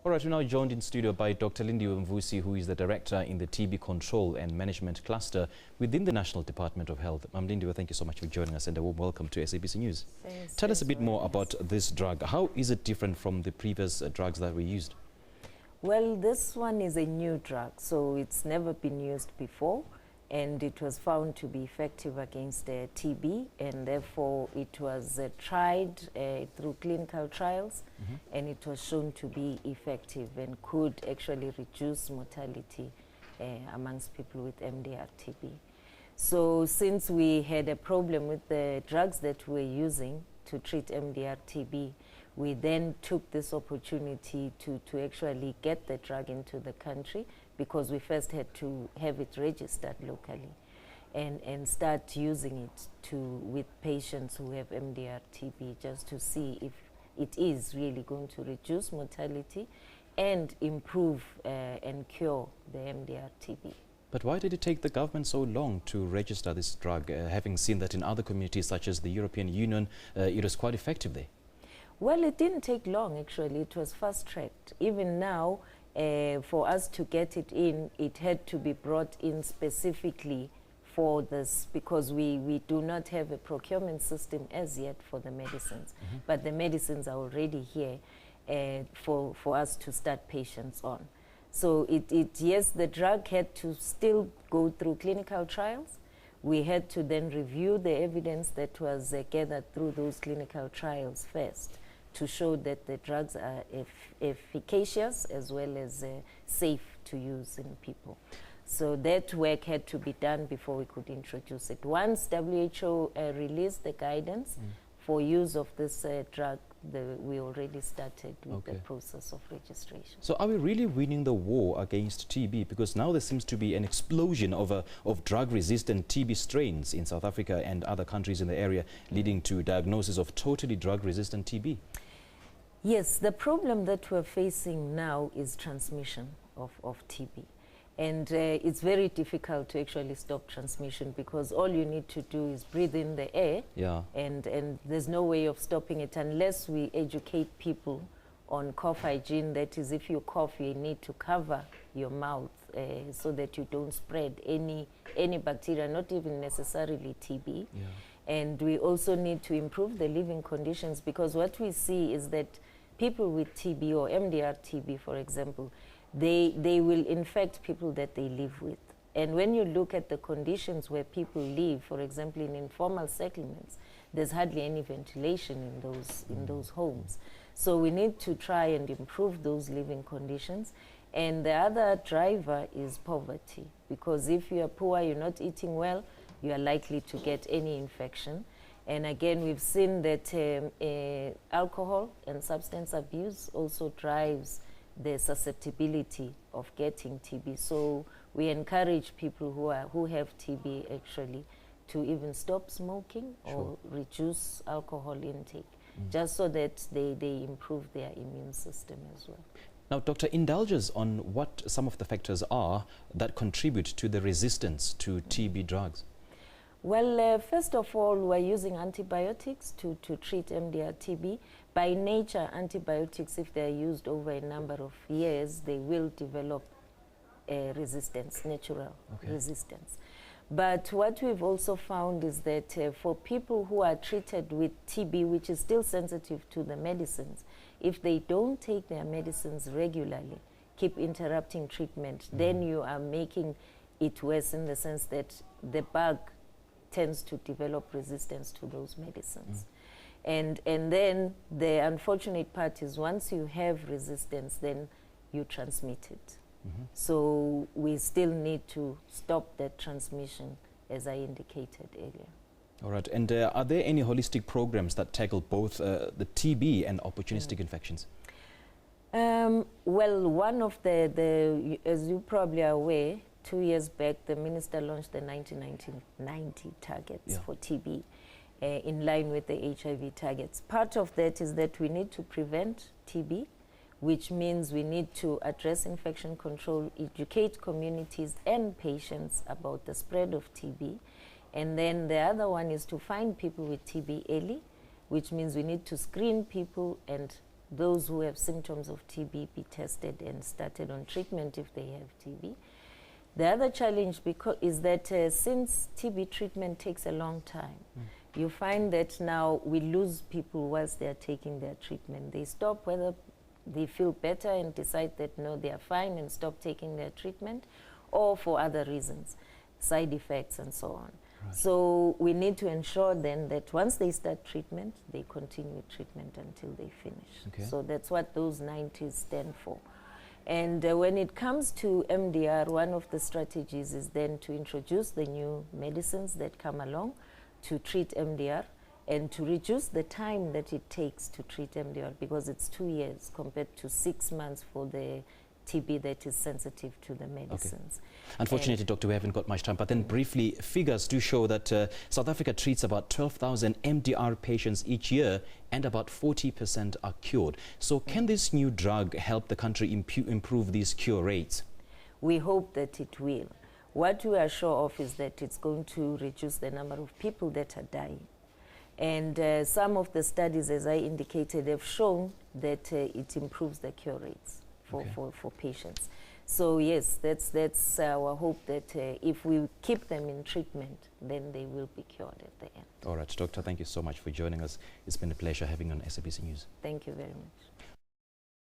All right, we're now joined in studio by Dr. Lindiwe Mvusi, who is the Director in the TB Control and Management Cluster within the National Department of Health. Lindiwe, thank you so much for joining us and a warm welcome to SABC News. Thanks. Tell us a bit more about this drug. How is it different from the previous drugs that we used? Well, this one is a new drug, so it's never been used before, and it was found to be effective against TB, and therefore it was tried through clinical trials, and it was shown to be effective and could actually reduce mortality amongst people with MDR-TB. So since we had a problem with the drugs that we were using to treat MDR-TB, we then took this opportunity to actually get the drug into the country, because we first had to have it registered locally and start using it with patients who have MDR-TB, just to see if it is really going to reduce mortality and improve and cure the MDR-TB. But why did it take the government so long to register this drug, having seen that in other communities such as the European Union, it was quite effective there? Well, it didn't take long, actually. It was fast-tracked. Even now, for us to get it in, it had to be brought in specifically for this, because we do not have a procurement system as yet for the medicines. But the medicines are already here for us to start patients on. So yes, the drug had to still go through clinical trials. We had to then review the evidence that was gathered through those clinical trials first, to show that the drugs are efficacious as well as safe to use in people. So that work had to be done before we could introduce it. Once WHO released the guidance for use of this drug, we already started with the process of registration. So are we really winning the war against TB? Because now there seems to be an explosion of drug-resistant TB strains in South Africa and other countries in the area, leading to diagnosis of totally drug-resistant TB. Yes, the problem that we're facing now is transmission of TB. And it's very difficult to actually stop transmission, because all you need to do is breathe in the air, and there's no way of stopping it unless we educate people on cough hygiene. That is, if you cough, you need to cover your mouth so that you don't spread any bacteria, not even necessarily TB. And we also need to improve the living conditions, because what we see is that people with TB or MDR-TB, for example, they will infect people that they live with. And when you look at the conditions where people live, for example, in informal settlements, there's hardly any ventilation in those homes. So we need to try and improve those living conditions. And the other driver is poverty, because if you are poor, you're not eating well, you are likely to get any infection. And again, we've seen that alcohol and substance abuse also drives the susceptibility of getting TB. So we encourage people who have TB actually to even stop smoking or reduce alcohol intake, just so that they improve their immune system as well. Now, Doctor, indulge us on what some of the factors are that contribute to the resistance to TB drugs. Well, first of all, we're using antibiotics to treat MDR-TB. By nature, antibiotics, if they're used over a number of years, they will develop resistance, natural resistance. But what we've also found is that for people who are treated with TB, which is still sensitive to the medicines, if they don't take their medicines regularly, keep interrupting treatment, then you are making it worse, in the sense that the bug tends to develop resistance to those medicines. And then the unfortunate part is, once you have resistance, then you transmit it. So we still need to stop that transmission, as I indicated earlier. All right. And are there any holistic programs that tackle both the TB and opportunistic infections? Well, one of as you probably are aware, 2 years back, the minister launched the 1990 targets for TB in line with the HIV targets. Part of that is that we need to prevent TB, which means we need to address infection control, educate communities and patients about the spread of TB. And then the other one is to find people with TB early, which means we need to screen people and those who have symptoms of TB be tested and started on treatment if they have TB. The other challenge is that since TB treatment takes a long time, you find that now we lose people whilst they are taking their treatment. They stop whether they feel better and decide that no, they are fine and stop taking their treatment, or for other reasons, side effects and so on. Right. So we need to ensure then that once they start treatment, they continue treatment until they finish. Okay. So that's what those 90s stand for. And when it comes to MDR, one of the strategies is then to introduce the new medicines that come along to treat MDR and to reduce the time that it takes to treat MDR, because it's 2 years compared to 6 months for the TB that is sensitive to the medicines. Okay. Unfortunately, Doctor, we haven't got much time, but then briefly, figures do show that South Africa treats about 12,000 MDR patients each year and about 40% are cured. So can this new drug help the country improve these cure rates? We hope that it will. What we are sure of is that it's going to reduce the number of people that are dying. And some of the studies, as I indicated, have shown that it improves the cure rates for patients. So yes, that's our hope, that if we keep them in treatment, then they will be cured at the end. All right, Doctor, thank you so much for joining us. It's been a pleasure having you on SABC News. Thank you very much.